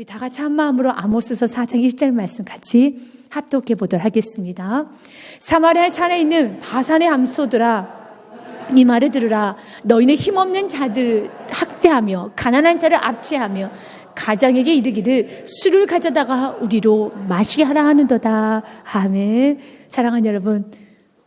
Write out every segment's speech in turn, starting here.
다 같이 한 마음으로 아모스서 4장 1절 말씀 같이 합독해 보도록 하겠습니다. 사마리아 산에 있는 바산의 암소들아, 이 말을 들으라. 너희는 힘없는 자들 학대하며 가난한 자를 압제하며 가장에게 이르기를 술을 가져다가 우리로 마시게 하라 하는도다. 아멘. 사랑하는 여러분,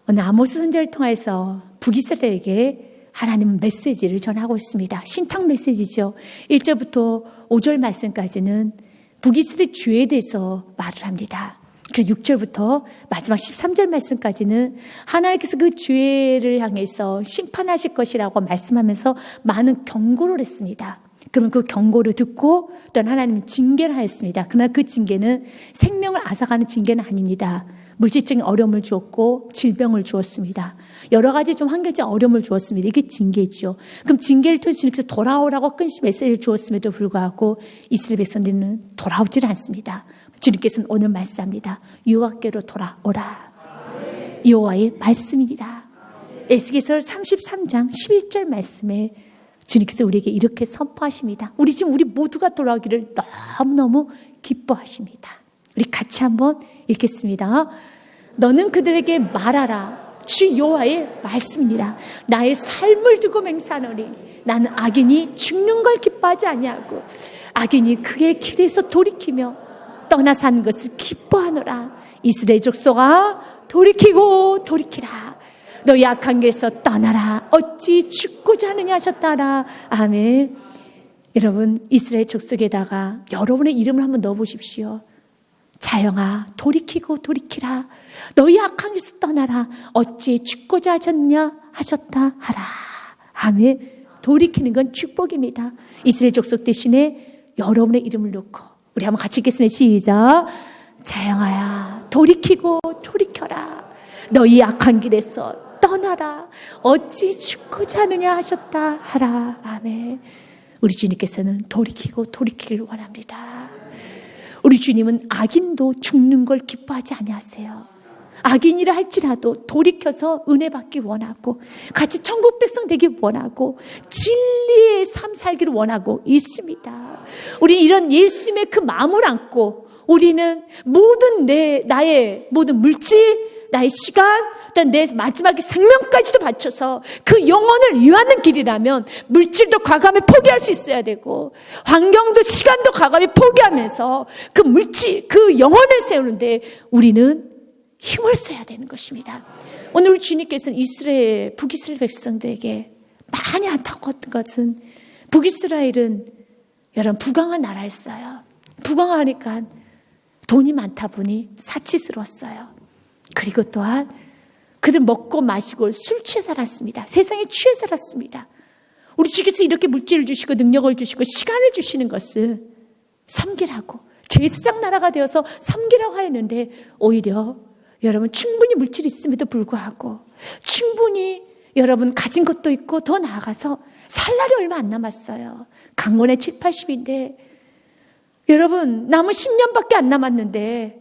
오늘 아모스 선지자를 통해서 북이스라엘에게 하나님은 메시지를 전하고 있습니다. 신탁 메시지죠. 1절부터 5절 말씀까지는 북이스라엘 죄에 대해서 말을 합니다. 그리고 6절부터 마지막 13절 말씀까지는 하나님께서 그 죄를 향해서 심판하실 것이라고 말씀하면서 많은 경고를 했습니다. 그러면 그 경고를 듣고 또한 하나님은 징계를 하였습니다. 그러나 그 징계는 생명을 앗아가는 징계는 아닙니다. 물질적인 어려움을 주었고 질병을 주었습니다. 여러 가지 좀 환경적 어려움을 주었습니다. 이게 징계죠. 그럼 징계를 통해 주님께서 돌아오라고 끊임없이 메시지를 주었음에도 불구하고 이스라엘 백성들은 돌아오질 않습니다. 주님께서는 오늘 말씀합니다. 여호와께로 돌아오라. 여호와의 말씀이니라. 에스겔서 33장 11절 말씀에 주님께서 우리에게 이렇게 선포하십니다. 우리 모두가 돌아오기를 너무너무 기뻐하십니다. 우리 같이 한번 읽겠습니다. 너는 그들에게 말하라. 주 여호와의 말씀이니라. 나의 삶을 두고 맹세하노니 나는 악인이 죽는 걸 기뻐하지 아니하고 악인이 그의 길에서 돌이키며 떠나 사는 것을 기뻐하노라. 이스라엘 족속아, 돌이키고 돌이키라. 너희 악한 길에서 떠나라. 어찌 죽고자 하느냐 하셨다라. 아멘. 여러분, 이스라엘 족속에다가 여러분의 이름을 한번 넣어보십시오. 자영아, 돌이키고 돌이키라. 너희 악한 길에서 떠나라. 어찌 죽고자 하셨다 하라. 아멘. 돌이키는 건 축복입니다. 이스라엘 족속 대신에 여러분의 이름을 놓고 우리 한번 같이 읽겠습니다. 시작. 자영아야, 돌이키고 돌이켜라. 너희 악한 길에서 떠나라. 어찌 죽고자 하느냐 하셨다 하라. 아멘. 우리 주님께서는 돌이키고 돌이키기를 원합니다. 우리 주님은 악인도 죽는 걸 기뻐하지 아니하세요. 악인이라 할지라도 돌이켜서 은혜 받기 원하고 같이 천국 백성 되기 원하고 진리의 삶 살기를 원하고 있습니다. 우리 이런 예수님의 그 마음을 안고 우리는 모든 나의 모든 물질, 나의 시간, 또 내 마지막에 생명까지도 바쳐서 그 영혼을 위하는 길이라면 물질도 과감히 포기할 수 있어야 되고 환경도 시간도 과감히 포기하면서 그 물질, 그 영혼을 세우는데 우리는 힘을 써야 되는 것입니다. 오늘 우리 주님께서는 북이스라엘 백성들에게 많이 안타까웠던 것은 북이스라엘은 여러분 부강한 나라였어요. 부강하니까 돈이 많다 보니 사치스러웠어요. 그리고 또한 그들 먹고 마시고 술 취해 살았습니다. 세상에 취해 살았습니다. 우리 주께서 이렇게 물질을 주시고 능력을 주시고 시간을 주시는 것은 섬기라고 제사장 나라가 되어서 섬기라고 하였는데 오히려 여러분 충분히 물질이 있음에도 불구하고 충분히 여러분 가진 것도 있고 더 나아가서 살 날이 얼마 안 남았어요. 강건에 7, 80인데 여러분 남은 10년밖에 안 남았는데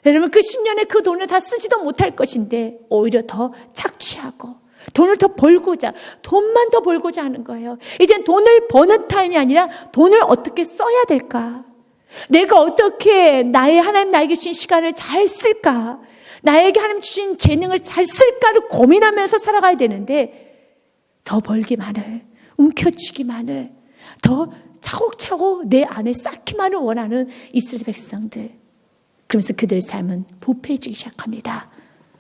여러분 그 10년에 그 돈을 다 쓰지도 못할 것인데 오히려 더 착취하고 돈을 더 벌고자 돈만 더 벌고자 하는 거예요. 이젠 돈을 버는 타임이 아니라 돈을 어떻게 써야 될까? 내가 어떻게 하나님 나에게 주신 시간을 잘 쓸까? 나에게 하나님 주신 재능을 잘 쓸까를 고민하면서 살아가야 되는데 더 벌기만을 움켜쥐기만을 더 차곡차곡 내 안에 쌓기만을 원하는 이스라엘 백성들. 그러면서 그들의 삶은 부패해지기 시작합니다.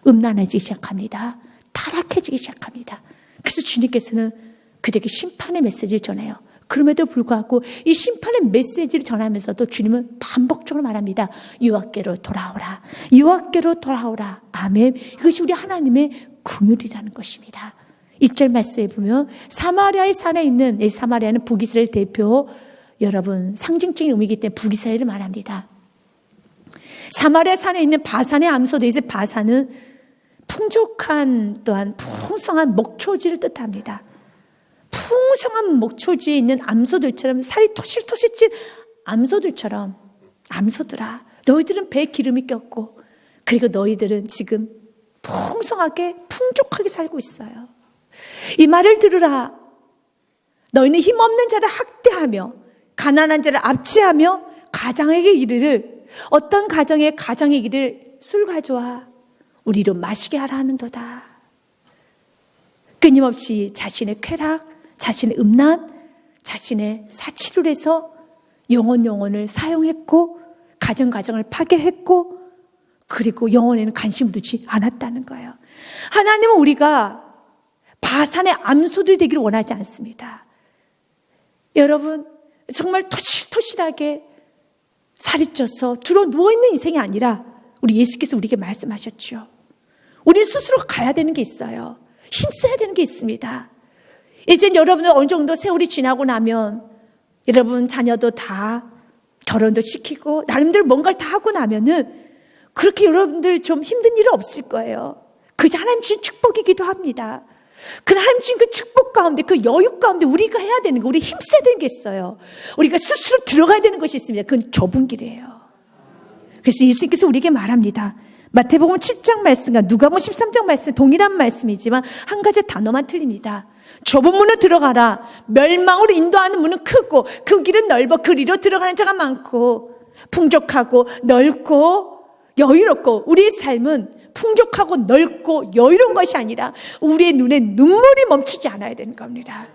음란해지기 시작합니다. 타락해지기 시작합니다. 그래서 주님께서는 그들에게 심판의 메시지를 전해요. 그럼에도 불구하고 이 심판의 메시지를 전하면서도 주님은 반복적으로 말합니다. 여호와께로 돌아오라. 여호와께로 돌아오라. 아멘. 이것이 우리 하나님의 긍휼이라는 것입니다. 1절 말씀에 보면 사마리아의 산에 있는 이 사마리아는 북이스라엘 대표 여러분 상징적인 의미이기 때문에 북이스라엘을 말합니다. 사마리아 산에 있는 바산의 암소들, 이 바산은 풍족한 또한 풍성한 목초지를 뜻합니다. 풍성한 목초지에 있는 암소들처럼 살이 토실토실 찐 암소들처럼 암소들아 너희들은 배에 기름이 꼈고 그리고 너희들은 지금 풍성하게 풍족하게 살고 있어요. 이 말을 들으라. 너희는 힘없는 자를 학대하며 가난한 자를 압제하며 가장에게 이르를 어떤 가정에 이르를 술 가져와 우리로 마시게 하라 하는도다. 끊임없이 자신의 쾌락, 자신의 음란, 자신의 사치를 해서 영혼을 사용했고 가정을 파괴했고 그리고 영혼에는 관심을 두지 않았다는 거예요. 하나님은 우리가 바산의 암소들이 되기를 원하지 않습니다. 여러분 정말 토실토실하게 살이 쪄서 들어 누워있는 인생이 아니라 우리 예수께서 우리에게 말씀하셨죠. 우리 스스로 가야 되는 게 있어요. 힘써야 되는 게 있습니다. 이제 여러분은 어느 정도 세월이 지나고 나면 여러분 자녀도 다 결혼도 시키고 나름대로 뭔가를 다 하고 나면은 그렇게 여러분들 좀 힘든 일은 없을 거예요. 그저 하나님 주신 축복이기도 합니다. 그 하나님 주신 그 축복 가운데 그 여유 가운데 우리가 해야 되는 거, 우리 힘써야 되는 게 있어요. 우리가 스스로 들어가야 되는 것이 있습니다. 그건 좁은 길이에요. 그래서 예수님께서 우리에게 말합니다. 마태복음 7장 말씀과 누가복음 13장 말씀 동일한 말씀이지만 한 가지 단어만 틀립니다. 좁은 문으로 들어가라. 멸망으로 인도하는 문은 크고 그 길은 넓어 그리로 들어가는 자가 많고 풍족하고 넓고 여유롭고 우리의 삶은 풍족하고 넓고 여유로운 것이 아니라 우리의 눈에 눈물이 멈추지 않아야 되는 겁니다.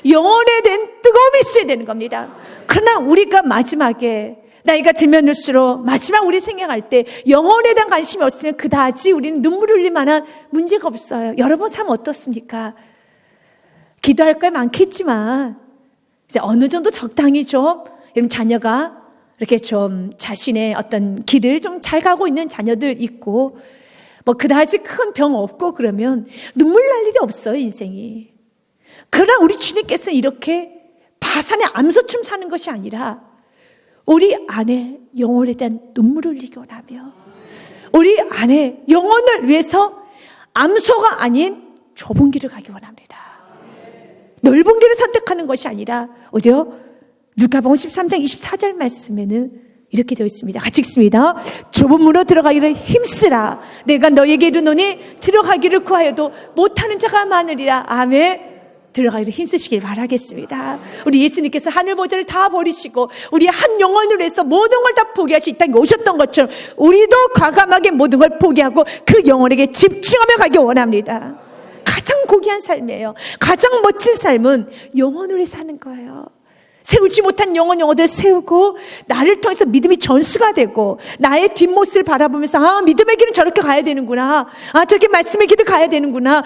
영혼에 대한 뜨거움이 있어야 되는 겁니다. 그러나 우리가 마지막에 나이가 들면 들수록 마지막 우리 생각할 때 영혼에 대한 관심이 없으면 그다지 우리는 눈물 흘릴 만한 문제가 없어요. 여러분 삶 어떻습니까? 기도할 거 많겠지만 이제 어느 정도 적당히 좀 자녀가 이렇게 좀 자신의 어떤 길을 좀 잘 가고 있는 자녀들 있고 뭐 그다지 큰 병 없고 그러면 눈물 날 일이 없어요 인생이. 그러나 우리 주님께서 이렇게 바산의 암소처럼 사는 것이 아니라 우리 안에 영혼에 대한 눈물을 흘리기 원하며 우리 안에 영혼을 위해서 암소가 아닌 좁은 길을 가기 원합니다. 넓은 길을 선택하는 것이 아니라 오히려 누가복음 13장 24절 말씀에는 이렇게 되어 있습니다. 같이 읽습니다. 좁은 문으로 들어가기를 힘쓰라. 내가 너에게 이르노니 들어가기를 구하여도 못하는 자가 많으리라. 아멘. 들어가기를 힘쓰시길 바라겠습니다. 우리 예수님께서 하늘 보좌를 다 버리시고 우리 한 영혼을 위해서 모든 걸 다 포기하시 이 땅에 오셨던 것처럼 우리도 과감하게 모든 걸 포기하고 그 영혼에게 집중하며 가기 원합니다. 가장 고귀한 삶이에요. 가장 멋진 삶은 영혼을 위해 사는 거예요. 세우지 못한 영혼들을 세우고 나를 통해서 믿음이 전수가 되고 나의 뒷모습을 바라보면서 믿음의 길은 저렇게 가야 되는구나. 저렇게 말씀의 길을 가야 되는구나.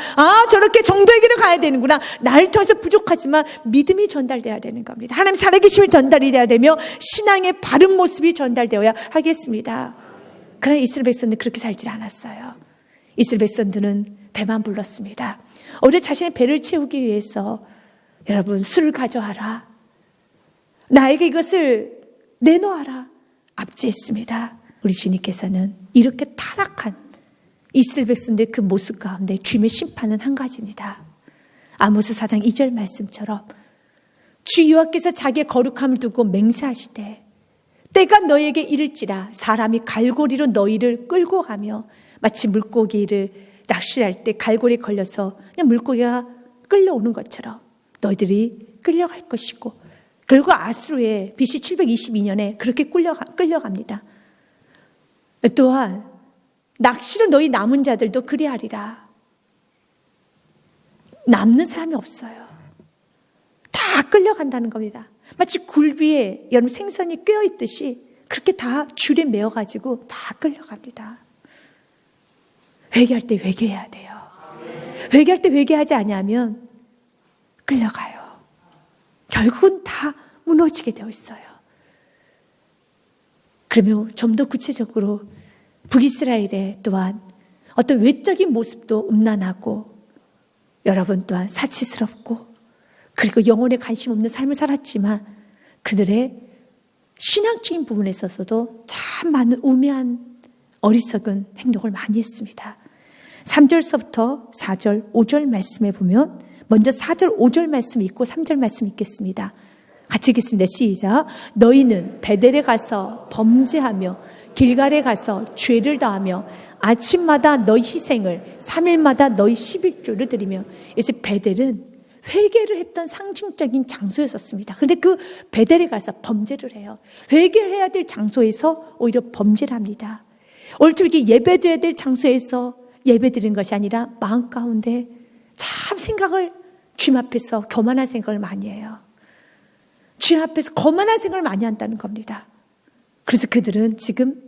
저렇게 정도의 길을 가야 되는구나. 나를 통해서 부족하지만 믿음이 전달돼야 되는 겁니다. 하나님 살아계심이 전달이 돼야 되며 신앙의 바른 모습이 전달되어야 하겠습니다. 그러나 이스라엘 백성들은 그렇게 살지 않았어요. 이스라엘 백성들은 배만 불렀습니다. 오히려 자신의 배를 채우기 위해서 여러분 술을 가져와라. 나에게 이것을 내놓아라. 압제했습니다. 우리 주님께서는 이렇게 타락한 이스라엘 백성들의 그 모습 가운데 주님의 심판은 한 가지입니다. 아모스 4장 2절 말씀처럼 주 여호와께서 자기의 거룩함을 두고 맹세하시되 때가 너에게 이를지라 사람이 갈고리로 너희를 끌고 가며 마치 물고기를 낚시할 때 갈고리에 걸려서 그냥 물고기가 끌려오는 것처럼 너희들이 끌려갈 것이고 결국 아수르에 BC 722년에 그렇게 끌려갑니다. 또한 낚시로 너희 남은 자들도 그리하리라. 남는 사람이 없어요. 다 끌려간다는 겁니다. 마치 굴비에 여러분 생선이 꿰어있듯이 그렇게 다 줄에 메어가지고 다 끌려갑니다. 회개할 때 회개해야 돼요. 회개할 때 회개하지 않으면 끌려가요. 결국은 다 무너지게 되어 있어요. 그러면 좀 더 구체적으로 북이스라엘에 또한 어떤 외적인 모습도 음란하고 여러분 또한 사치스럽고 그리고 영혼에 관심 없는 삶을 살았지만 그들의 신앙적인 부분에 있어서도 참 많은 우매한 어리석은 행동을 많이 했습니다. 3절서부터 4절, 5절 말씀에 보면 먼저 4절, 5절 말씀 읽고 3절 말씀 읽겠습니다. 같이 읽겠습니다. 시작. 너희는 베델에 가서 범죄하며 길갈에 가서 죄를 다하며 아침마다 너희 희생을 3일마다 너희 11조를 드리며. 그래서 베델은 회개를 했던 상징적인 장소였었습니다. 그런데 그 베델에 가서 범죄를 해요. 회개해야 될 장소에서 오히려 범죄를 합니다. 오늘 이렇게 예배드려야 될 장소에서 예배드리는 것이 아니라 마음 가운데 참 생각을 주님 앞에서 교만한 생각을 많이 해요. 주님 앞에서 거만한 생각을 많이 한다는 겁니다. 그래서 그들은 지금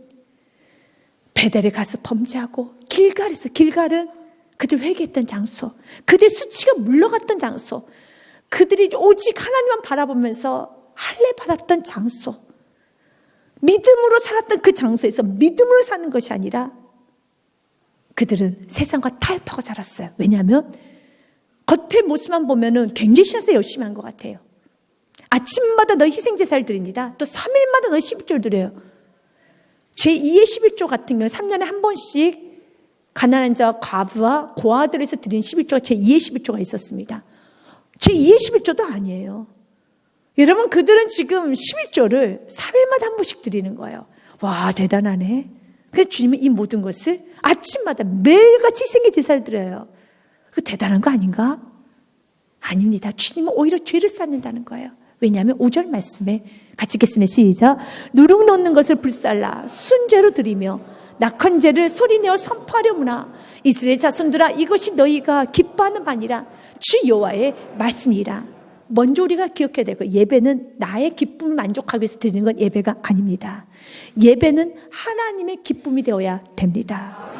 베델에 가서 범죄하고 길갈은 그들 회개했던 장소, 그들의 수치가 물러갔던 장소, 그들이 오직 하나님만 바라보면서 할례 받았던 장소, 믿음으로 살았던 그 장소에서 믿음으로 사는 것이 아니라 그들은 세상과 타협하고 살았어요. 왜냐하면 겉의 모습만 보면은 굉장히 신앙에서 열심히 한 것 같아요. 아침마다 너희 희생제사를 드립니다. 또 3일마다 너희 11조를 드려요. 제2의 11조 같은 경우는 3년에 한 번씩 가난한 자와 과부와 고아들에서 드린 11조가 제2의 11조가 있었습니다. 제2의 11조도 아니에요. 여러분, 그들은 지금 11조를 3일마다 한 번씩 드리는 거예요. 와, 대단하네. 그래서 주님은 이 모든 것을 아침마다 매일같이 희생의 제사를 드려요. 그 대단한 거 아닌가? 아닙니다. 주님은 오히려 죄를 쌓는다는 거예요. 왜냐하면 5절 말씀에 같이 읽겠습니다. 시작. 누룩 놓는 것을 불살라 순죄로 드리며 낙헌제를 소리내어 선포하려무나 이스라엘 자손들아, 이것이 너희가 기뻐하는 바니라 주 여호와의 말씀이라. 먼저 우리가 기억해야 되고, 예배는 나의 기쁨을 만족하기 위해서 드리는 건 예배가 아닙니다. 예배는 하나님의 기쁨이 되어야 됩니다.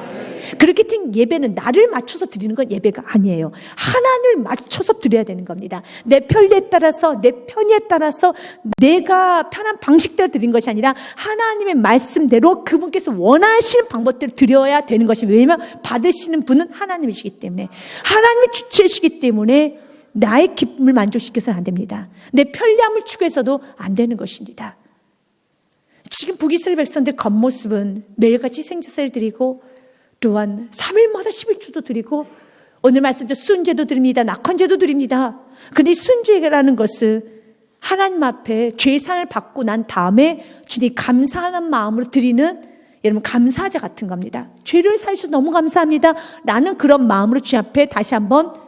그렇기 때문에 예배는 나를 맞춰서 드리는 건 예배가 아니에요. 하나님을 맞춰서 드려야 되는 겁니다. 내 편리에 따라서, 내 편의에 따라서 내가 편한 방식대로 드리는 것이 아니라 하나님의 말씀대로 그분께서 원하시는 방법대로 드려야 되는 것이, 왜냐하면 받으시는 분은 하나님이시기 때문에, 하나님이 주체이시기 때문에 나의 기쁨을 만족시켜서는 안 됩니다. 내 편리함을 추구해서도 안 되는 것입니다. 지금 북이스라엘 백성들 겉모습은 매일같이 생제사를 드리고 또한 3일마다 11조도 드리고 오늘 말씀대로 순제도 드립니다. 낙헌제도 드립니다. 그런데 이 순제라는 것은 하나님 앞에 죄상을 받고 난 다음에 주님 감사하는 마음으로 드리는, 여러분, 감사제 같은 겁니다. 죄를 사주셔서 너무 감사합니다 라는 그런 마음으로 주님 앞에 다시 한번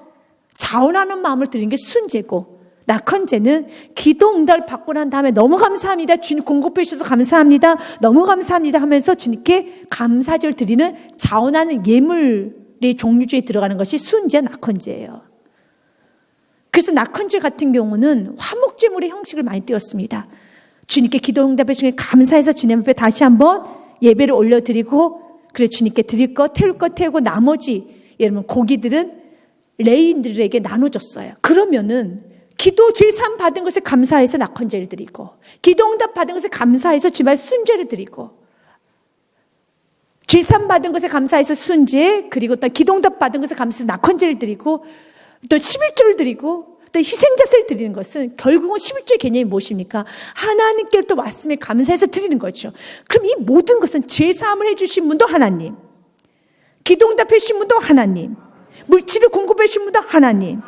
자원하는 마음을 드리는 게 순제고, 낙헌제는 기도 응답을 받고 난 다음에 너무 감사합니다, 주님 공급해 주셔서 감사합니다, 너무 감사합니다 하면서 주님께 감사제를 드리는 자원하는 예물의 종류주에 들어가는 것이 순제, 낙헌제예요. 그래서 낙헌제 같은 경우는 화목제물의 형식을 많이 띄웠습니다. 주님께 기도 응답해 주시니 감사해서 주님 앞에 다시 한번 예배를 올려드리고, 그래 주님께 드릴 것, 태울 것 태우고 나머지 여러분 고기들은 레인들에게 나눠줬어요. 그러면은 기도 제사함 받은 것에 감사해서 낙헌제를 드리고, 기도 응답 받은 것에 감사해서 주말 순제를 드리고, 제사함 받은 것에 감사해서 순제, 그리고 또 기도 응답 받은 것에 감사해서 낙헌제를 드리고, 또 11조를 드리고, 또 희생자세를 드리는 것은 결국은 11조의 개념이 무엇입니까? 하나님께 또 왔음에 감사해서 드리는 거죠. 그럼 이 모든 것은 제사함을 해주신 분도 하나님, 기도 응답해 주신 분도 하나님, 물질을 공급해 주신 분도 하나님,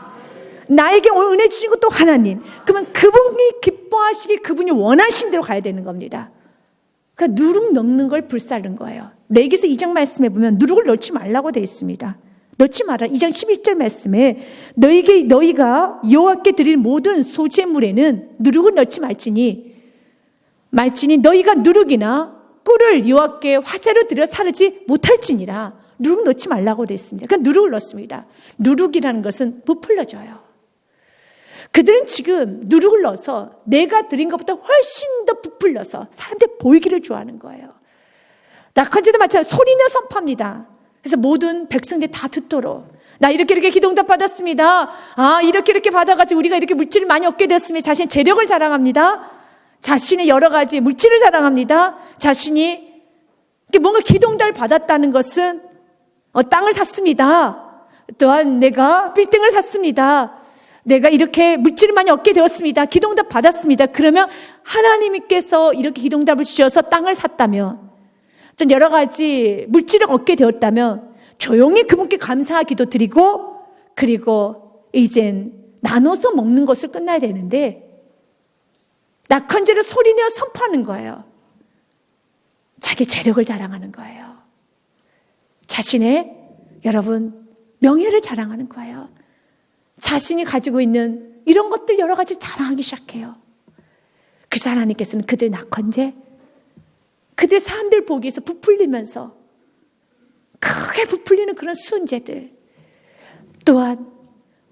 나에게 오늘 은혜 주신 것도 하나님. 그러면 그분이 기뻐하시기, 그분이 원하신 대로 가야 되는 겁니다. 그러니까 누룩 넣는 걸 불사른 거예요. 레위기서 2장 말씀에 보면 누룩을 넣지 말라고 되어 있습니다. 넣지 마라. 2장 11절 말씀에 너희가 여호와께 드릴 모든 소제물에는 누룩을 넣지 말지니 너희가 누룩이나 꿀을 여호와께 화제로 드려 사르지 못할지니라. 누룩 넣지 말라고 되어 있습니다. 그러니까 누룩을 넣습니다. 누룩이라는 것은 부풀려져요. 그들은 지금 누룩을 넣어서 내가 드린 것보다 훨씬 더 부풀려서 사람들 보이기를 좋아하는 거예요. 낙헌제도 마찬가지로 소리내어 선포합니다. 그래서 모든 백성들이 다 듣도록, 나 이렇게 기도응답 받았습니다. 이렇게 받아가지고 우리가 이렇게 물질을 많이 얻게 되었으면 자신의 재력을 자랑합니다. 자신의 여러 가지 물질을 자랑합니다. 자신이 뭔가 기도응답을 받았다는 것은 땅을 샀습니다. 또한 내가 빌딩을 샀습니다. 내가 이렇게 물질을 많이 얻게 되었습니다. 기도응답 받았습니다. 그러면 하나님께서 이렇게 기도응답을 주셔서 땅을 샀다면, 또 여러 가지 물질을 얻게 되었다면 조용히 그분께 감사 기도 드리고, 그리고 이젠 나눠서 먹는 것을 끝나야 되는데 낙헌제를 소리내어 선포하는 거예요. 자기 재력을 자랑하는 거예요. 자신의 여러분 명예를 자랑하는 거예요. 자신이 가지고 있는 이런 것들 여러 가지 자랑하기 시작해요. 그래서 하나님께서는 그들 낙헌제, 그들 사람들 보기에서 부풀리면서 크게 부풀리는 그런 수은제들, 또한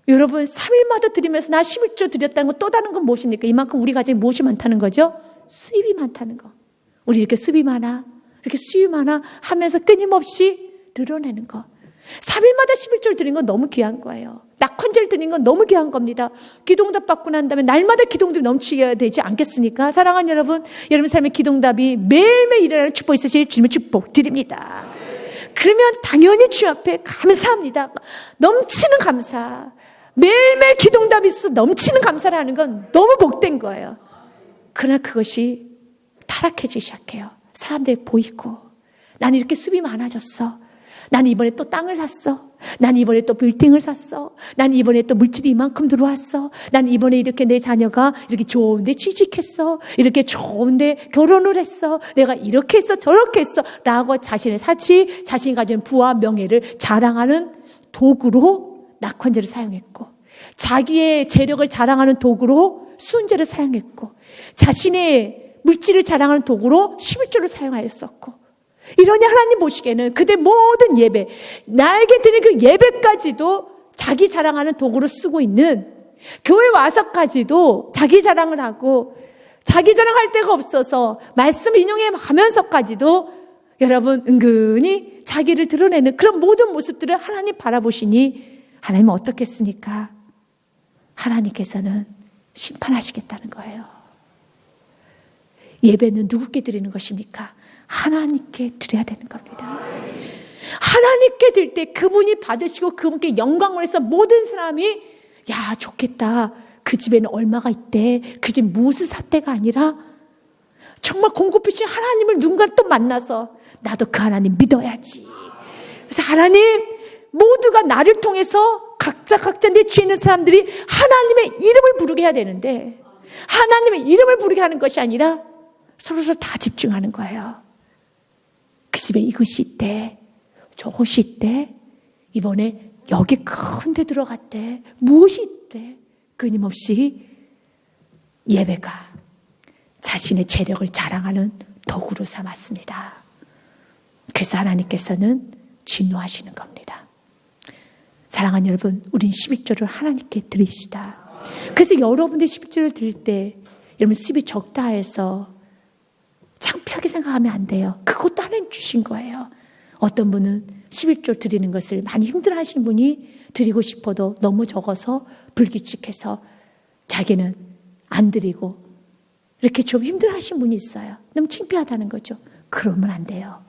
여러분 3일마다 드리면서 나 11조 드렸다는 거 또 다른 건 무엇입니까? 이만큼 우리 가정에 무엇이 많다는 거죠? 수입이 많다는 거. 우리 이렇게 수입이 많아, 이렇게 수입이 많아 하면서 끊임없이 늘어내는 거. 3일마다 11조를 드리는 건 너무 귀한 거예요. 낙헌제를 드리는 건 너무 귀한 겁니다. 기도응답 받고 난 다음에 날마다 기도응답이 넘치게 되지 않겠습니까? 사랑하는 여러분, 여러분 삶의 기도응답이 매일매일 일어나는 축복 있으실 주님의 축복 드립니다. 그러면 당연히 주 앞에 감사합니다. 넘치는 감사. 매일매일 기도응답이 있어 넘치는 감사를 하는 건 너무 복된 거예요. 그러나 그것이 타락해지기 시작해요. 사람들이 보이고, 나는 이렇게 수입이 많아졌어. 나는 이번에 또 땅을 샀어. 나는 이번에 또 빌딩을 샀어. 나는 이번에 또 물질이 이만큼 들어왔어. 나는 이번에 이렇게 내 자녀가 이렇게 좋은데 취직했어. 이렇게 좋은데 결혼을 했어. 내가 이렇게 했어, 저렇게 했어. 라고 자신의 사치, 자신이 가진 부와 명예를 자랑하는 도구로 낙헌제를 사용했고, 자기의 재력을 자랑하는 도구로 수은제를 사용했고, 자신의 물질을 자랑하는 도구로 11조를 사용하였었고, 이러니 하나님 보시기에는 그들 모든 예배, 나에게 드리는 그 예배까지도 자기 자랑하는 도구로 쓰고 있는, 교회 와서까지도 자기 자랑을 하고, 자기 자랑할 데가 없어서 말씀 인용해 가면서까지도 여러분 은근히 자기를 드러내는 그런 모든 모습들을 하나님 바라보시니 하나님은 어떻겠습니까? 하나님께서는 심판하시겠다는 거예요. 예배는 누구께 드리는 것입니까? 하나님께 드려야 되는 겁니다. 하나님께 드릴 때 그분이 받으시고 그분께 영광을 해서 모든 사람이 야 좋겠다, 그 집에는 얼마가 있대, 그 집 무슨 사태가 아니라 정말 공급하신 하나님을 누군가 또 만나서 나도 그 하나님 믿어야지. 그래서 하나님, 모두가 나를 통해서 각자 내 뒤에 있는 사람들이 하나님의 이름을 부르게 해야 되는데, 하나님의 이름을 부르게 하는 것이 아니라 서로 다 집중하는 거예요. 그 집에 이것이 있대, 저것이 있대, 이번에 여기 큰 데 들어갔대, 무엇이 있대. 끊임없이 예배가 자신의 재력을 자랑하는 도구로 삼았습니다. 그래서 하나님께서는 진노하시는 겁니다. 사랑하는 여러분, 우린 11조를 하나님께 드립시다. 그래서 여러분들이 11조를 드릴 때 여러분 수입이 적다 해서 창피하게 생각하면 안 돼요. 그것도 하나님 주신 거예요. 어떤 분은 11조 드리는 것을 많이 힘들어하시는 분이 드리고 싶어도 너무 적어서 불규칙해서 자기는 안 드리고 이렇게 좀 힘들어하시는 분이 있어요. 너무 창피하다는 거죠. 그러면 안 돼요.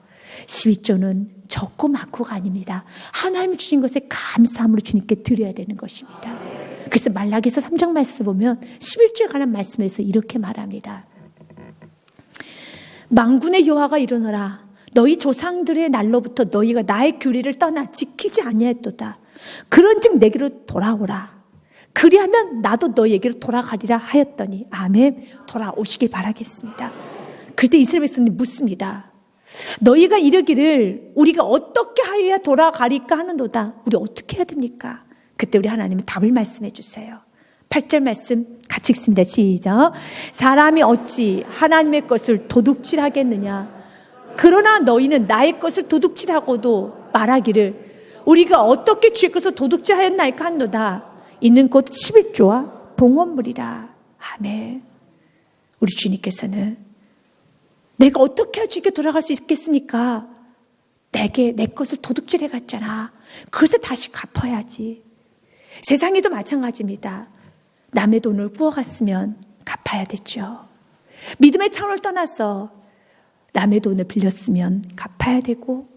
12조는 적고 많고가 아닙니다. 하나님이 주신 것에 감사함으로 주님께 드려야 되는 것입니다. 그래서 말라기서 3장 말씀 보면 11조에 관한 말씀에서 이렇게 말합니다. 만군의 여호와가 이르노라, 너희 조상들의 날로부터 너희가 나의 규례를 떠나 지키지 아니하였도다. 그런즉 내게로 돌아오라. 그리하면 나도 너희에게로 돌아가리라 하였더니. 아멘. 돌아오시길 바라겠습니다. 그때 이스라엘 백성들이 묻습니다. 너희가 이르기를 우리가 어떻게 하여야 돌아가리까 하는도다. 우리 어떻게 해야 됩니까? 그때 우리 하나님은 답을 말씀해 주세요. 8절 말씀 같이 읽습니다. 시작. 사람이 어찌 하나님의 것을 도둑질하겠느냐. 그러나 너희는 나의 것을 도둑질하고도 말하기를 우리가 어떻게 주의 것을 도둑질하였나이까 한도다. 이는 곧 11조와 봉헌물이라. 아멘. 우리 주님께서는 내가 어떻게 주님께 돌아갈 수 있겠습니까? 내게 내 것을 도둑질해 갔잖아. 그것을 다시 갚아야지. 세상에도 마찬가지입니다. 남의 돈을 구워갔으면 갚아야 됐죠. 믿음의 차원을 떠나서 남의 돈을 빌렸으면 갚아야 되고,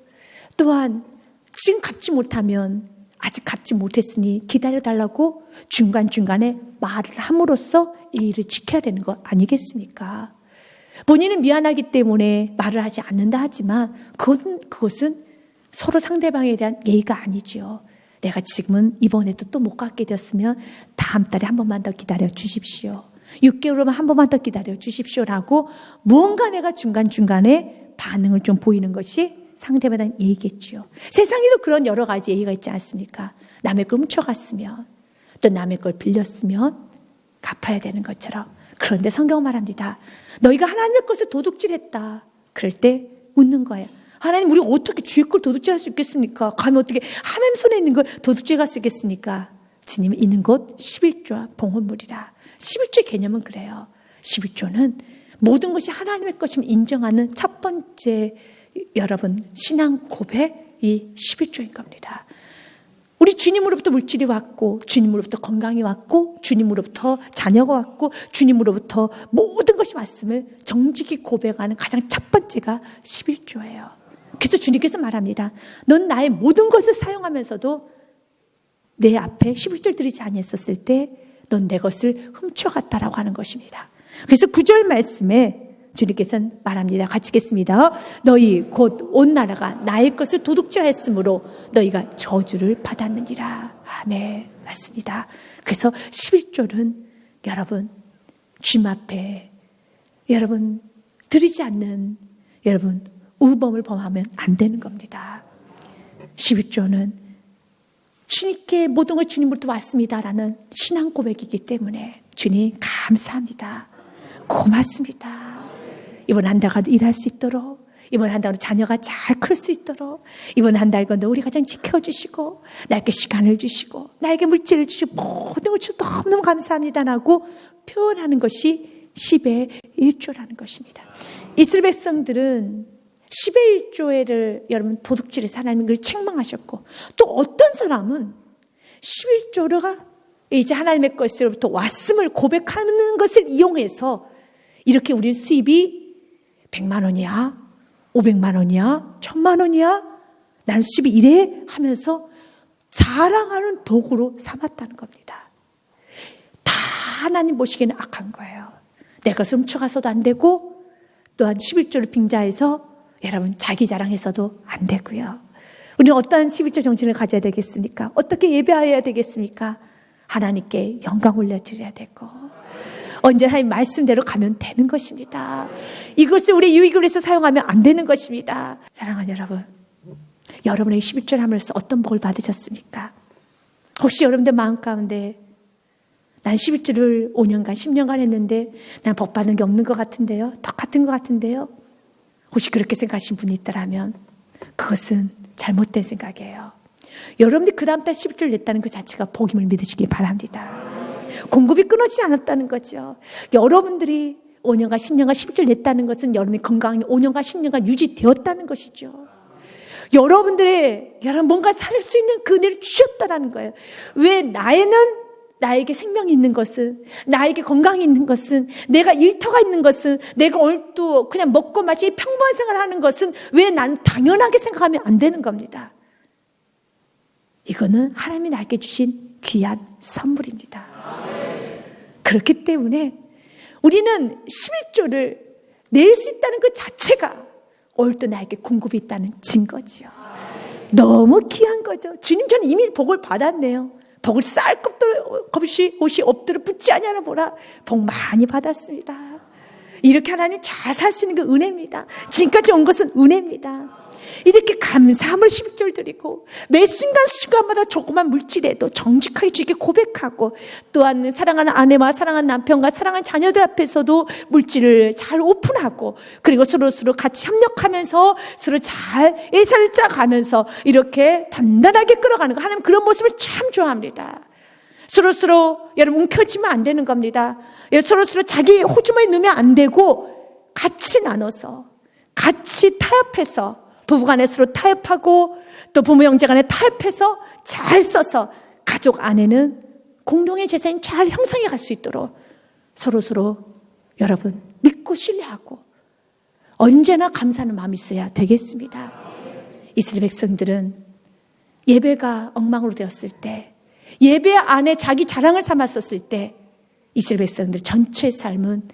또한 지금 갚지 못하면 아직 갚지 못했으니 기다려달라고 중간중간에 말을 함으로써 예의를 지켜야 되는 것 아니겠습니까? 본인은 미안하기 때문에 말을 하지 않는다 하지만 그것은 서로 상대방에 대한 예의가 아니죠. 내가 지금은 이번에도 또 못 갚게 되었으면 다음 달에 한 번만 더 기다려 주십시오. 6개월만 한 번만 더 기다려 주십시오라고 무언가 내가 중간중간에 반응을 좀 보이는 것이 상대방에 대한 예의겠죠. 세상에도 그런 여러 가지 예의가 있지 않습니까? 남의 걸 훔쳐갔으면 또 남의 걸 빌렸으면 갚아야 되는 것처럼. 그런데 성경은 말합니다. 너희가 하나님의 것을 도둑질했다. 그럴 때 묻는 거예요. 하나님, 우리가 어떻게 주의 걸 도둑질할 수 있겠습니까? 감히 어떻게 하나님 손에 있는 걸 도둑질할 수 있겠습니까? 주님이 있는 곳 11조와 봉헌물이라. 11조의 개념은 그래요. 11조는 모든 것이 하나님의 것임을 인정하는 첫 번째 여러분 신앙 고백이 11조인 겁니다. 우리 주님으로부터 물질이 왔고, 주님으로부터 건강이 왔고, 주님으로부터 자녀가 왔고, 주님으로부터 모든 것이 왔음을 정직히 고백하는 가장 첫 번째가 11조예요. 그래서 주님께서 말합니다. 넌 나의 모든 것을 사용하면서도 내 앞에 11조를 드리지 아니했었을 때 넌 내 것을 훔쳐갔다라고 하는 것입니다. 그래서 9절 말씀에 주님께서는 말합니다. 같이 읽겠습니다. 너희 곧 온 나라가 나의 것을 도둑질하였으므로 너희가 저주를 받았느니라. 아멘. 맞습니다. 그래서 11조는 여러분 주님 앞에 여러분 드리지 않는 여러분 우범을 범하면 안 되는 겁니다. 11조는 주님께 모든 걸 주님으로부터 왔습니다라는 신앙 고백이기 때문에 주님 감사합니다. 고맙습니다. 이번 한 달간 일할 수 있도록, 이번 한 달간 자녀가 잘 클 수 있도록, 이번 한 달간도 우리 가정 지켜주시고 나에게 시간을 주시고 나에게 물질을 주시고 모든 걸 주셔서 너무너무 감사합니다라고 표현하는 것이 10의 1조라는 것입니다. 이스라엘 백성들은 10의 1조를 여러분 도둑질해서 하나님을 책망하셨고, 또 어떤 사람은 11조가 이제 하나님의 것으로부터 왔음을 고백하는 것을 이용해서 이렇게 우리 수입이 100만 원이야, 500만 원이야, 1000만 원이야, 나는 수입이 이래 하면서 자랑하는 도구로 삼았다는 겁니다. 다 하나님 보시기에는 악한 거예요. 내 것을 훔쳐가서도 안 되고, 또한 11조를 빙자해서 여러분 자기 자랑해서도 안 되고요. 우리는 어떠한 11조 정신을 가져야 되겠습니까? 어떻게 예배해야 되겠습니까? 하나님께 영광 올려드려야 되고, 언제나 하나님 말씀대로 가면 되는 것입니다. 이것을 우리 유익을 위해서 사용하면 안 되는 것입니다. 사랑하는 여러분, 여러분의 11조를 함으로써 어떤 복을 받으셨습니까? 혹시 여러분들 마음 가운데 난 11조를 5년간 10년간 했는데 난 복 받은 게 없는 것 같은데요, 똑같은 것 같은데요, 혹시 그렇게 생각하신 분이 있더라면 그것은 잘못된 생각이에요. 여러분들이 그 다음 달 11조를 냈다는 그 자체가 복임을 믿으시기 바랍니다. 공급이 끊어지지 않았다는 거죠. 여러분들이 5년간 10년간 11조를 냈다는 것은 여러분의 건강이 5년간 10년간 유지되었다는 것이죠. 여러분들의 여러분 뭔가 살 수 있는 그 은혜를 주셨다는 거예요. 왜 나에게 생명이 있는 것은, 나에게 건강이 있는 것은, 내가 일터가 있는 것은, 내가 오늘 또 그냥 먹고 마시고 평범한 생활을 하는 것은 왜 난 당연하게 생각하면 안 되는 겁니다. 이거는 하나님이 나에게 주신 귀한 선물입니다. 그렇기 때문에 우리는 11조를 낼 수 있다는 것 자체가 오늘 또 나에게 공급이 있다는 증거지요. 너무 귀한 거죠. 주님, 저는 이미 복을 받았네요. 복을 쌀 것이 엎드려 붙지 아니하나 보라. 복 많이 받았습니다. 이렇게 하나님 잘 살 수 있는 게 은혜입니다. 지금까지 온 것은 은혜입니다. 이렇게 감사함을 11조를 드리고 매 순간순간마다 조그만 물질에도 정직하게 주님께 고백하고, 또한 사랑하는 아내와 사랑하는 남편과 사랑하는 자녀들 앞에서도 물질을 잘 오픈하고, 그리고 서로 같이 협력하면서 서로 잘 예산을 짜가면서 이렇게 단단하게 끌어가는 거, 하나님 그런 모습을 참 좋아합니다. 서로 여러분 뭉켜지면 안 되는 겁니다. 서로 자기 호주머니에 넣으면 안 되고 같이 나눠서 같이 타협해서 부부간에 서로 타협하고 또 부모 형제간에 타협해서 잘 써서 가족 안에는 공동의 재산이 잘 형성해 갈 수 있도록 서로 여러분 믿고 신뢰하고 언제나 감사하는 마음이 있어야 되겠습니다. 이스라엘 백성들은 예배가 엉망으로 되었을 때, 예배 안에 자기 자랑을 삼았었을 때 이스라엘 백성들 전체의 삶은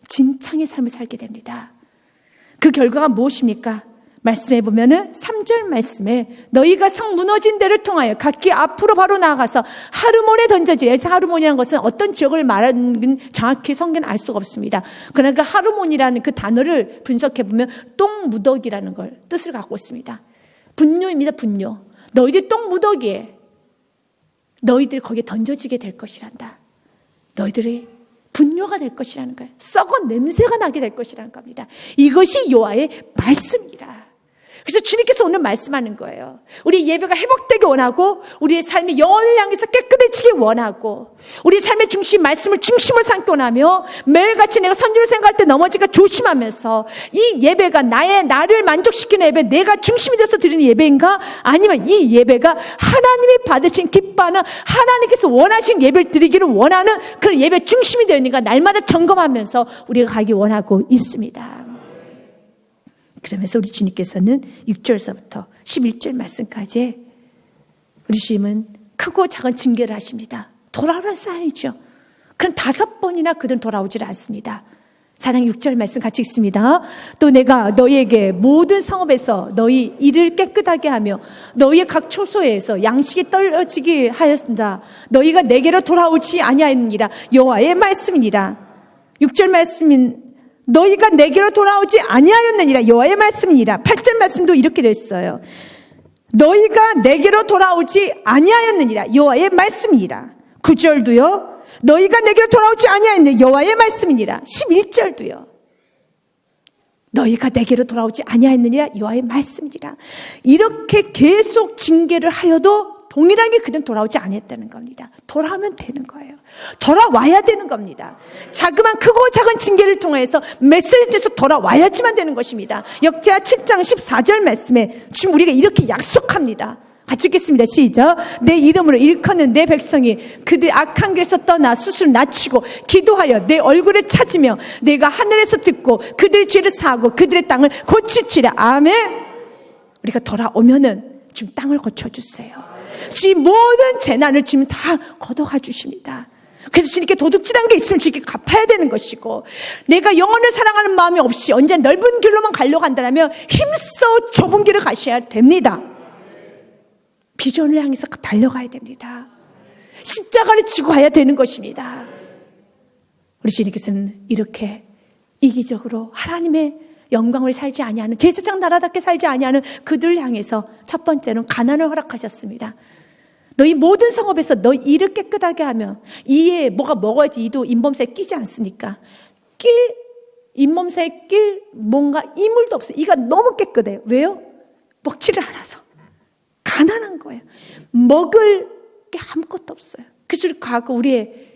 진창의 삶을 살게 됩니다. 그 결과가 무엇입니까? 말씀해 보면은 3절 말씀에 너희가 성 무너진 데를 통하여 각기 앞으로 바로 나아가서 하르몬에 던져지라. 그래서 하르몬이라는 것은 어떤 지역을 말하는 정확히 성경은 알 수가 없습니다. 그러니까 하르몬이라는 그 단어를 분석해 보면 똥무더기라는 걸 뜻을 갖고 있습니다. 분뇨입니다. 분뇨. 너희들 똥무더기에 너희들이 거기에 던져지게 될 것이란다. 너희들의 분뇨가 될 것이라는 거예요. 썩은 냄새가 나게 될 것이라는 겁니다. 이것이 여호와의 말씀이라. 그래서 주님께서 오늘 말씀하는 거예요. 우리 예배가 회복되기 원하고, 우리의 삶이 영혼을 향해서 깨끗해지기 원하고, 우리 삶의 중심, 말씀을 중심으로 삼기 원하며, 매일같이 내가 선지를 생각할 때 넘어지기가 조심하면서, 이 예배가 나를 만족시키는 예배, 내가 중심이 돼서 드리는 예배인가? 아니면 이 예배가 하나님이 받으신 기뻐하는, 하나님께서 원하신 예배를 드리기를 원하는 그런 예배 중심이 되는가? 날마다 점검하면서 우리가 가기 원하고 있습니다. 그러면서 우리 주님께서는 6절서부터 11절 말씀까지 우리 주님은 크고 작은 징계를 하십니다. 돌아오라는 사인이죠. 그럼 5번이나 그들은 돌아오질 않습니다. 4장 6절 말씀 같이 읽습니다. 또 내가 너희에게 모든 성읍에서 너희 이를 깨끗하게 하며 너희의 각 초소에서 양식이 떨어지게 하였습니다. 너희가 내게로 돌아오지 아니하였느니라. 여호와의 말씀이니라. 6절 말씀인 너희가 내게로 돌아오지 아니하였느니라. 여호와의 말씀이니라. 8절 말씀도 이렇게 됐어요. 너희가 내게로 돌아오지 아니하였느니라. 여호와의 말씀이니라. 9절도요. 너희가 내게로 돌아오지 아니하였느니라. 여호와의 말씀이니라. 11절도요. 너희가 내게로 돌아오지 아니하였느니라. 여호와의 말씀이니라. 이렇게 계속 징계를 하여도 동일하게 그들은 돌아오지 아니했다는 겁니다. 돌아오면 되는 거예요. 돌아와야 되는 겁니다. 자그만 크고 작은 징계를 통해서 메시지에서 돌아와야지만 되는 것입니다. 역대하 7장 14절 말씀에 지금 우리가 이렇게 약속합니다. 같이 읽겠습니다. 시작. 내 이름으로 일컫는 내 백성이 그들 악한 길에서 떠나 스스로 낮추고 기도하여 내 얼굴을 찾으며 내가 하늘에서 듣고 그들의 죄를 사하고 그들의 땅을 고치치라. 아멘. 우리가 돌아오면은 지금 땅을 고쳐주세요. 지금 모든 재난을 지금 다 걷어가 주십니다. 그래서 주님께 도둑질한 게 있으면 주님께 갚아야 되는 것이고, 내가 영혼을 사랑하는 마음이 없이 언제나 넓은 길로만 가려고 한다면 힘써 좁은 길을 가셔야 됩니다. 비전을 향해서 달려가야 됩니다. 십자가를 지고 가야 되는 것입니다. 우리 주님께서는 이렇게 이기적으로 하나님의 영광을 살지 아니하는, 제사장 나라답게 살지 아니하는 그들을 향해서 첫 번째는 가난을 허락하셨습니다. 너희 모든 성읍에서 너희 이를 깨끗하게 하며, 이에 뭐가 먹어야지 이도 잇몸새에 끼지 않습니까? 잇몸새에 낄 뭔가 이물도 없어요. 이가 너무 깨끗해요. 왜요? 먹지를 않아서. 가난한 거예요. 먹을 게 아무것도 없어요. 그래서 우리의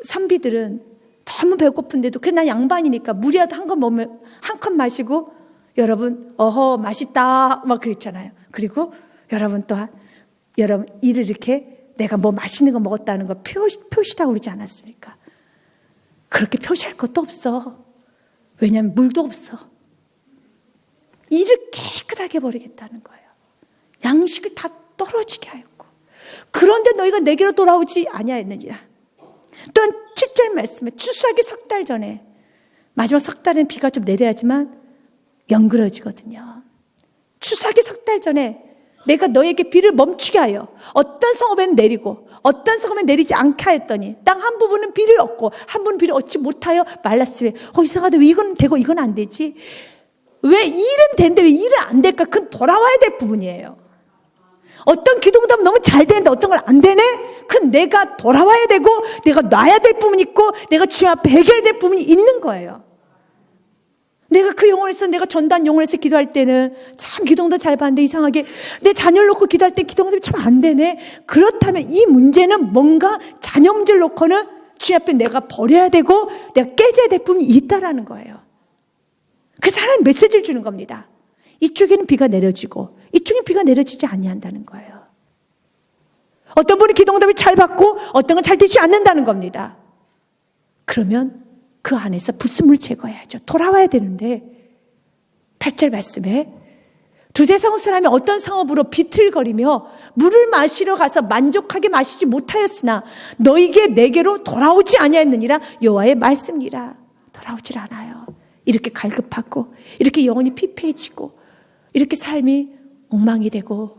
선비들은 너무 배고픈데도 그냥 난 양반이니까 물이라도 한 컵 먹으면 한 컵 마시고, 여러분 어허 맛있다 막 그랬잖아요. 그리고 여러분 또한 여러분 이를 이렇게 내가 뭐 맛있는 거 먹었다는 걸 표시라고 그러지 않았습니까? 그렇게 표시할 것도 없어. 왜냐하면 물도 없어. 이를 깨끗하게 버리겠다는 거예요. 양식을 다 떨어지게 하였고, 그런데 너희가 내게로 돌아오지 아니하였느니라. 또한 7절 말씀에 추수하기 석 달 전에, 마지막 석 달에는 비가 좀 내려야지만 영그러지거든요. 추수하기 석 달 전에 내가 너에게 비를 멈추게 하여 어떤 성읍에는 내리고 어떤 성읍에 내리지 않게 하였더니 땅 한 부분은 비를 얻고 한 부분은 비를 얻지 못하여 말랐으며, 이상하다. 왜 이건 되고 이건 안 되지? 왜 일은 되는데 왜 일은 안 될까? 그건 돌아와야 될 부분이에요. 어떤 기도응답은 너무 잘 되는데 어떤 건 안 되네? 그건 내가 돌아와야 되고 내가 놔야 될 부분이 있고 내가 주님 앞에 해결해야 될 부분이 있는 거예요. 내가 그 영혼에서, 내가 전단 영혼에서 기도할 때는 참 기도응답 잘 받는데 이상하게 내 자녀를 놓고 기도할 때 기도응답이 참 안 되네. 그렇다면 이 문제는 뭔가 자녀 문제를 놓고는 주님 앞에 내가 버려야 되고 내가 깨져야 될 부분이 있다라는 거예요. 그래서 하나님 메시지를 주는 겁니다. 이쪽에는 비가 내려지고 이쪽에 비가 내려지지 아니한다는 거예요. 어떤 분이 기도응답이 잘 받고 어떤 건 잘 되지 않는다는 겁니다. 그러면 그 안에서 불순물 제거해야죠. 돌아와야 되는데 8절 말씀에 두세 성읍 사람이 어떤 성읍으로 비틀거리며 물을 마시러 가서 만족하게 마시지 못하였으나 너희에게 내게로 돌아오지 아니하였느니라. 여호와의 말씀이라. 돌아오질 않아요. 이렇게 갈급하고 이렇게 영혼이 피폐해지고 이렇게 삶이 엉망이 되고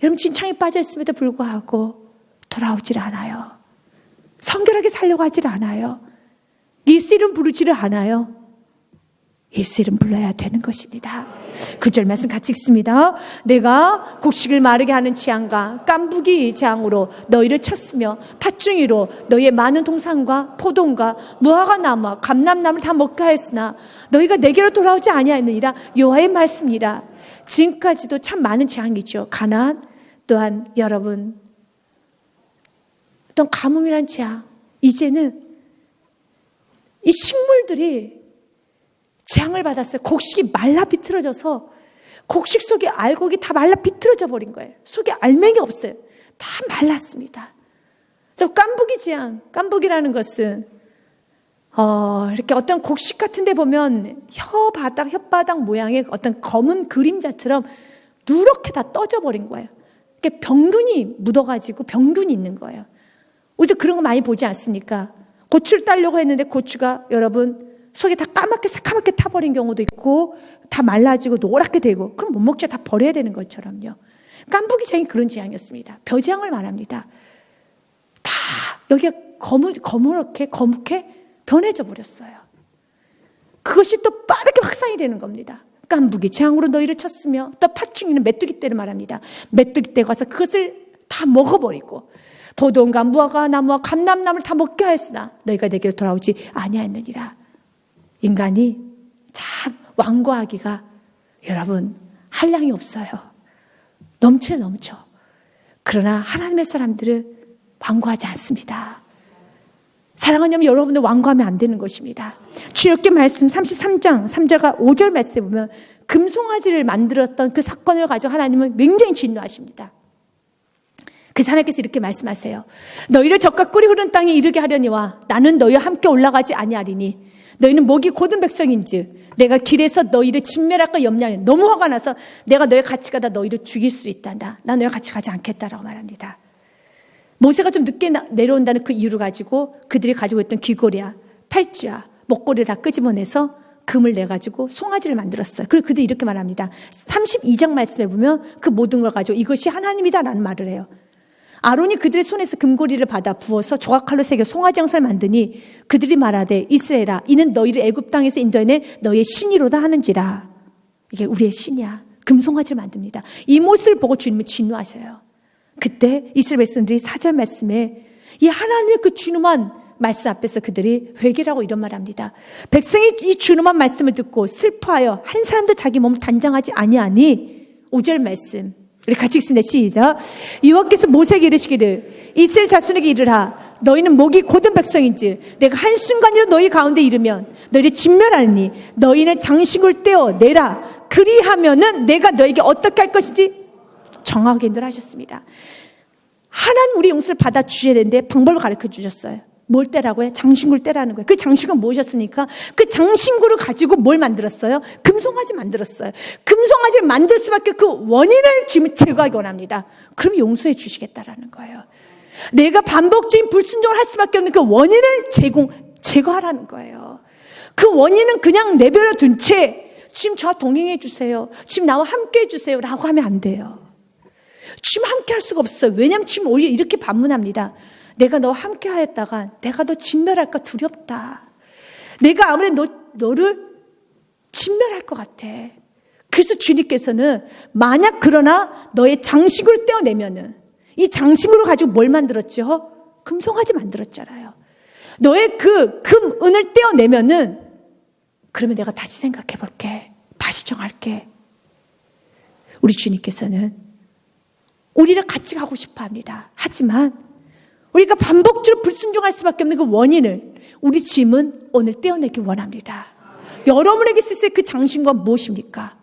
여러분 진창에 빠져 있음에도 불구하고 돌아오질 않아요. 성결하게 살려고 하질 않아요. 예수 이름 부르지를 않아요. 예수 이름 불러야 되는 것입니다. 9절 말씀 같이 읽습니다. 내가 곡식을 마르게 하는 재앙과 깐부기 재앙으로 너희를 쳤으며 팥중이로 너희의 많은 동산과 포도원과 무화과 나무와 감람나무를 다 먹게 하였으나 너희가 내게로 돌아오지 아니하느니라. 여호와의 말씀이라. 지금까지도 참 많은 재앙이죠. 가나안, 또한 여러분 어떤 가뭄이란 재앙. 이제는 이 식물들이 재앙을 받았어요. 곡식이 말라 비틀어져서 곡식 속에 알곡이 다 말라 비틀어져 버린 거예요. 속에 알맹이 없어요. 다 말랐습니다. 또 깐부기 재앙. 깐부기라는 것은 이렇게 어떤 곡식 같은 데 보면 혓바닥 모양의 어떤 검은 그림자처럼 누렇게 다 떠져 버린 거예요. 이렇게 병균이 묻어가지고 병균이 있는 거예요. 우리도 그런 거 많이 보지 않습니까? 고추를 따려고 했는데 고추가 여러분 속에 다 까맣게 새카맣게 타버린 경우도 있고 다 말라지고 노랗게 되고 그럼 못 먹죠. 다 버려야 되는 것처럼요. 깐부기 재앙이 그런 재앙이었습니다. 벼재앙을 말합니다. 다 여기가 거무게 변해져 버렸어요. 그것이 또 빠르게 확산이 되는 겁니다. 깐부기 재앙으로 너희를 쳤으며 또 팥중이는 메뚜기 떼를 말합니다. 메뚜기 떼가 와서 그것을 다 먹어버리고 포도원과 무화과 나무와 감람나무를 다 먹게 하였으나 너희가 내게로 돌아오지 아니하였느니라. 인간이 참 완고하기가 여러분 한량이 없어요. 넘쳐. 그러나 하나님의 사람들은 완고하지 않습니다. 사랑하는 여러분들 완고하면 안 되는 것입니다. 주역계 말씀 33장 3절과 5절 말씀에 보면 금송아지를 만들었던 그 사건을 가지고 하나님은 굉장히 진노하십니다. 그래서 하나님께서 이렇게 말씀하세요. 너희를 젖과 꿀이 흐르는 땅에 이르게 하려니와 나는 너희와 함께 올라가지 아니하리니 너희는 목이 곧은 백성인즉 내가 길에서 너희를 진멸할까 염려하며 너무 화가 나서 내가 너희 같이 가다 너희를 죽일 수 있단다. 난 너희랑 같이 가지 않겠다라고 말합니다. 모세가 좀 늦게 내려온다는 그 이유를 가지고 그들이 가지고 있던 귀걸이야 팔찌야 목걸이를 다 끄집어내서 금을 내가지고 송아지를 만들었어요. 그리고 그들이 이렇게 말합니다. 32장 말씀에 보면 그 모든 걸 가지고 이것이 하나님이다라는 말을 해요. 아론이 그들의 손에서 금고리를 받아 부어서 조각칼로 새겨 송아지 형상을 만드니 그들이 말하되 이스라엘아 이는 너희를 애굽 땅에서 인도해낸 너희의 신이로다 하는지라. 이게 우리의 신이야. 금송아지를 만듭니다. 이 모습을 보고 주님은 진노하셔요. 그때 이스라엘 백성들이 4절 말씀에 이 하나님의 그 진노한 말씀 앞에서 그들이 회개라고 이런 말합니다. 백성이 이 진노한 말씀을 듣고 슬퍼하여 한 사람도 자기 몸을 단장하지 아니하니 5절 말씀 우리 같이 읽습니다. 시작. 여호와께서 모세에게 이르시기를 이스라엘 자손에게 이르라 너희는 목이 곧은 백성인지 내가 한순간이라도 너희 가운데 이르면 너희를 진멸하니 너희는 장식을 떼어 내라 그리하면은 내가 너에게 어떻게 할 것인지 정하게 인도하셨습니다. 하나님 우리 용서를 받아 주셔야 되는데 방법을 가르쳐 주셨어요. 뭘 떼라고요? 장신구를 떼라는 거예요. 그 장신구가 무엇이었습니까? 그 장신구를 가지고 뭘 만들었어요? 금송아지 만들었어요. 금송아지를 만들 수밖에 그 원인을 지금 제거하기 원합니다. 그럼 용서해 주시겠다라는 거예요. 내가 반복적인 불순종을 할 수밖에 없는 그 원인을 제거하라는 거예요. 그 원인은 그냥 내버려 둔 채 지금 저와 동행해 주세요. 지금 나와 함께 해 주세요. 라고 하면 안 돼요. 지금 함께 할 수가 없어요. 왜냐하면 지금 오히려 이렇게 반문합니다. 내가 너와 함께 하였다가 내가 너 진멸할까 두렵다. 내가 아무래도 너를 진멸할 것 같아. 그래서 주님께서는 만약 그러나 너의 장식을 떼어내면은 이 장식으로 가지고 뭘 만들었죠? 금송아지 만들었잖아요. 너의 그 금, 은을 떼어내면은 그러면 내가 다시 생각해 볼게. 다시 정할게. 우리 주님께서는 우리랑 같이 가고 싶어 합니다. 하지만 우리가 반복적으로 불순종할 수밖에 없는 그 원인을 우리 짐은 오늘 떼어내기 원합니다. 여러분에게 있을 그 장신과 무엇입니까?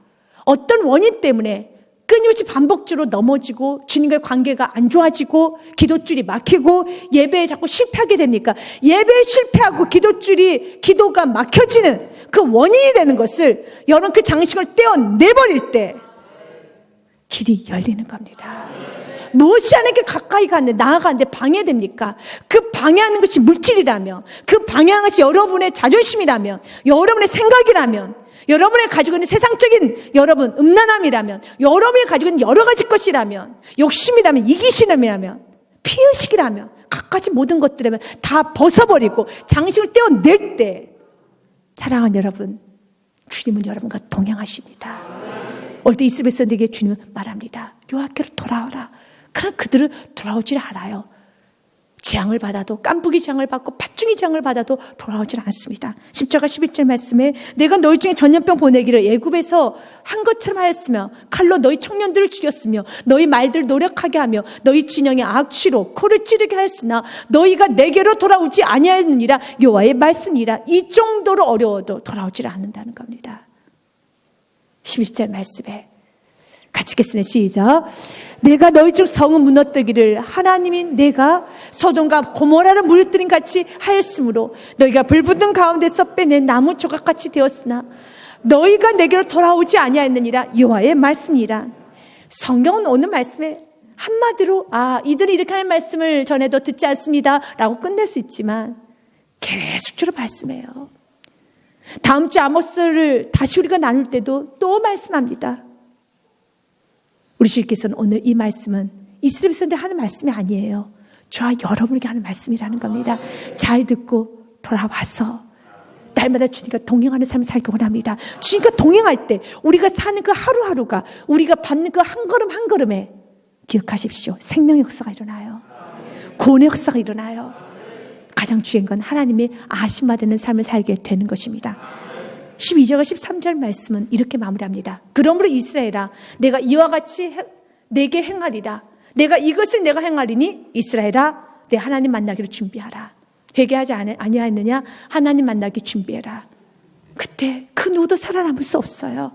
어떤 원인 때문에 끊임없이 반복적으로 넘어지고 주님과의 관계가 안 좋아지고 기도줄이 막히고 예배에 자꾸 실패하게 됩니까? 예배에 실패하고 기도가 막혀지는 그 원인이 되는 것을 여러분 그 장식을 떼어내버릴 때 길이 열리는 겁니다. 무엇이 하나님께 가까이 가는데 나아가는데 방해됩니까? 그 방해하는 것이 물질이라면 그 방해하는 것이 여러분의 자존심이라면 여러분의 생각이라면 여러분이 가지고 있는 세상적인 여러분 음란함이라면 여러분이 가지고 있는 여러 가지 것이라면 욕심이라면 이기심이라면 피의식이라면 갖가지 모든 것들이라면 다 벗어버리고 장식을 떼어낼 때 사랑하는 여러분 주님은 여러분과 동행하십니다. 오늘도 이스라엘 백성들에게 주님은 말합니다. 여호와께로 돌아오라. 그러나 그들은 돌아오질 않아요. 재앙을 받아도, 깐부기 재앙을 받고 팥중이 재앙을 받아도 돌아오질 않습니다. 10절과 11절 말씀에 내가 너희 중에 전염병 보내기를 애굽에서 한 것처럼 하였으며 칼로 너희 청년들을 죽였으며 너희 말들을 노력하게 하며 너희 진영의 악취로 코를 찌르게 하였으나 너희가 내게로 돌아오지 아니하였느니라. 여호와의 말씀이라. 이 정도로 어려워도 돌아오질 않는다는 겁니다. 11절 말씀에 같이 읽겠습니다. 시작. 내가 너희 중 성은 무너뜨리기를 하나님이 내가 소돔과 고모라를 무너뜨린 같이 하였으므로 너희가 불붙은 가운데서 빼낸 나무 조각같이 되었으나 너희가 내게로 돌아오지 아니하였느니라. 여호와의 말씀이라. 성경은 오늘 말씀에 한마디로 이들이 이렇게 하는 말씀을 전해도 듣지 않습니다 라고 끝낼 수 있지만 계속적으로 말씀해요. 다음 주 아모스를 다시 우리가 나눌 때도 또 말씀합니다. 우리 주님께서는 오늘 이 말씀은 이스라엘 백성들 하는 말씀이 아니에요. 저와 여러분에게 하는 말씀이라는 겁니다. 잘 듣고 돌아와서 날마다 주님과 동행하는 삶을 살기 원합니다. 주님과 동행할 때 우리가 사는 그 하루하루가, 우리가 받는 그 한 걸음 한 걸음에 기억하십시오. 생명의 역사가 일어나요. 구원의 역사가 일어나요. 가장 중요한 건 하나님의 아심받는 삶을 살게 되는 것입니다. 12절과 13절 말씀은 이렇게 마무리합니다. 그러므로 이스라엘아, 내가 이와 같이 내게 행하리라. 내가 이것을 내가 행하리니 이스라엘아, 내 하나님 만나기를 준비하라. 회개하지 아니하였느냐? 하나님 만나기 준비해라. 그때 그 누구도 살아남을 수 없어요.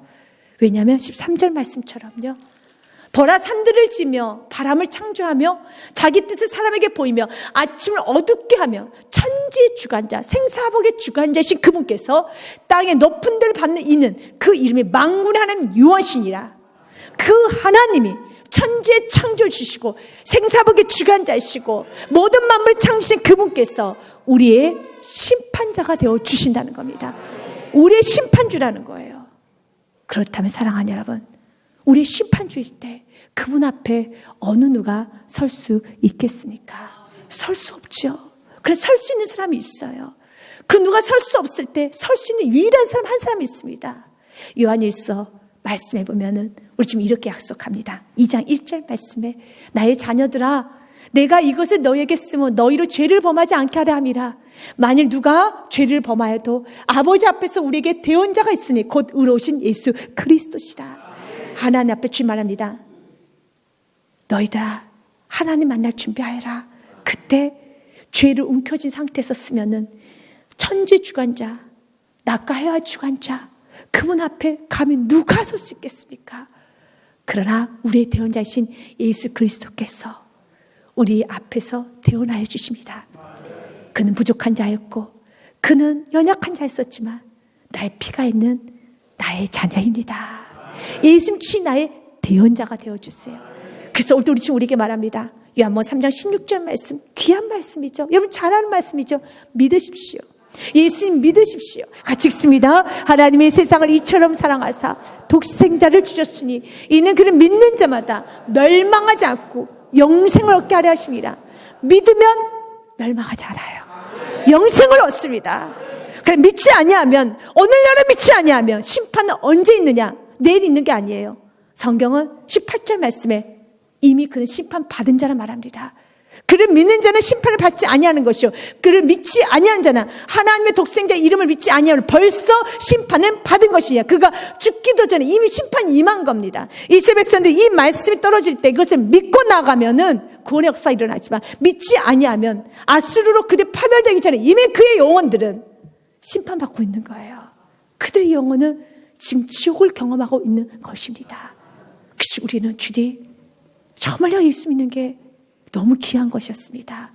왜냐하면 13절 말씀처럼요. 보라, 산들을 지며 바람을 창조하며 자기 뜻을 사람에게 보이며 아침을 어둡게 하며 천지의 주관자, 생사복의 주관자이신 그분께서 땅의 높은 데를 받는 이는 그 이름이 만군의 하나님 여호와시니라. 그 하나님이 천지의 창조를 주시고 생사복의 주관자이시고 모든 만물을 창조하신 그분께서 우리의 심판자가 되어 주신다는 겁니다. 우리의 심판주라는 거예요. 그렇다면 사랑하는 여러분, 우리 심판주일 때 그분 앞에 어느 누가 설 수 있겠습니까? 설 수 없죠. 그래서 설 수 있는 사람이 있어요. 그 누가 설 수 없을 때 설 수 있는 유일한 사람 한 사람이 있습니다. 요한일서 말씀해 보면은 우리 지금 이렇게 약속합니다. 2장 1절 말씀에 나의 자녀들아, 내가 이것을 너희에게 쓰며 너희로 죄를 범하지 않게 하려 함이라. 만일 누가 죄를 범하여도 아버지 앞에서 우리에게 대언자가 있으니 곧 의로우신 예수 그리스도시라. 하나님 앞에 주님 말합니다. 너희들아, 하나님 만날 준비하여라. 그때 죄를 움켜쥔 상태에서 쓰면은 천지 주관자, 낮과 해와 주관자, 그분 앞에 감히 누가 설 수 있겠습니까? 그러나 우리의 대언자이신 예수 그리스도께서 우리 앞에서 대언하여 주십니다. 그는 부족한 자였고 그는 연약한 자였었지만 나의 피가 있는 나의 자녀입니다. 예수님이 나의 대언자가 되어주세요. 그래서 오늘도 우리 지금 우리에게 말합니다. 요한복음 3장 16절 말씀, 귀한 말씀이죠. 여러분 잘 아는 말씀이죠. 믿으십시오. 예수님 믿으십시오. 같이 읽습니다. 하나님의 세상을 이처럼 사랑하사 독생자를 주셨으니 이는 그를 믿는 자마다 멸망하지 않고 영생을 얻게 하려 하심이라. 믿으면 멸망하지 않아요. 영생을 얻습니다. 그래, 믿지 아니하면, 오늘날은 믿지 아니하면 심판은 언제 있느냐? 내일 있는 게 아니에요. 성경은 18절 말씀에 이미 그는 심판 받은 자라 말합니다. 그를 믿는 자는 심판을 받지 아니하는 것이요, 그를 믿지 아니하는 자는 하나님의 독생자의 이름을 믿지 아니하는 벌써 심판을 받은 것이냐. 그가 죽기도 전에 이미 심판이 임한 겁니다. 이스라엘 백성들 이 말씀이 떨어질 때 이것을 믿고 나가면은 구원의 역사가 일어나지만 믿지 아니하면 아수르로 그들 파멸되기 전에 이미 그의 영혼들은 심판받고 있는 거예요. 그들의 영혼은 지금 지옥을 경험하고 있는 것입니다. 그래서 우리는 주님 정말요 예수 믿는 게 너무 귀한 것이었습니다.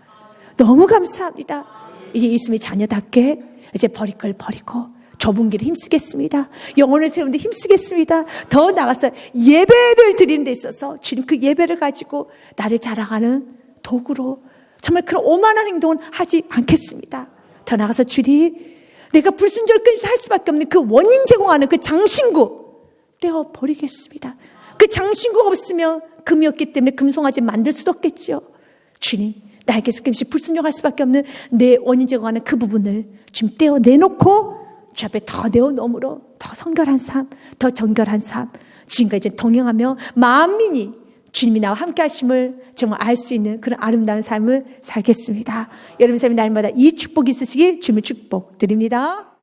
너무 감사합니다. 이제 예수님의 자녀답게 이제 버릴 걸 버리고 좁은 길에 힘쓰겠습니다. 영혼을 세우는데 힘쓰겠습니다. 더 나아가서 예배를 드리는 데 있어서 주님 그 예배를 가지고 나를 자랑하는 도구로 정말 그런 오만한 행동은 하지 않겠습니다. 더 나아가서 주님, 내가 불순종을 끊지 할 수밖에 없는 그 원인 제공하는 그 장신구 떼어 버리겠습니다. 그 장신구가 없으면 금이 없기 때문에 금송아지 만들 수도 없겠죠. 주님, 나에게서 금씩 불순종할 수밖에 없는 내 원인 제공하는 그 부분을 지금 떼어 내놓고 주 앞에 더 내어놓음으로 더 성결한 삶, 더 정결한 삶, 주님과 이제 동행하며 만민이 주님이 나와 함께 하심을 정말 알 수 있는 그런 아름다운 삶을 살겠습니다. 여러분 삶이 날마다 이 축복이 있으시길 주님을 축복드립니다.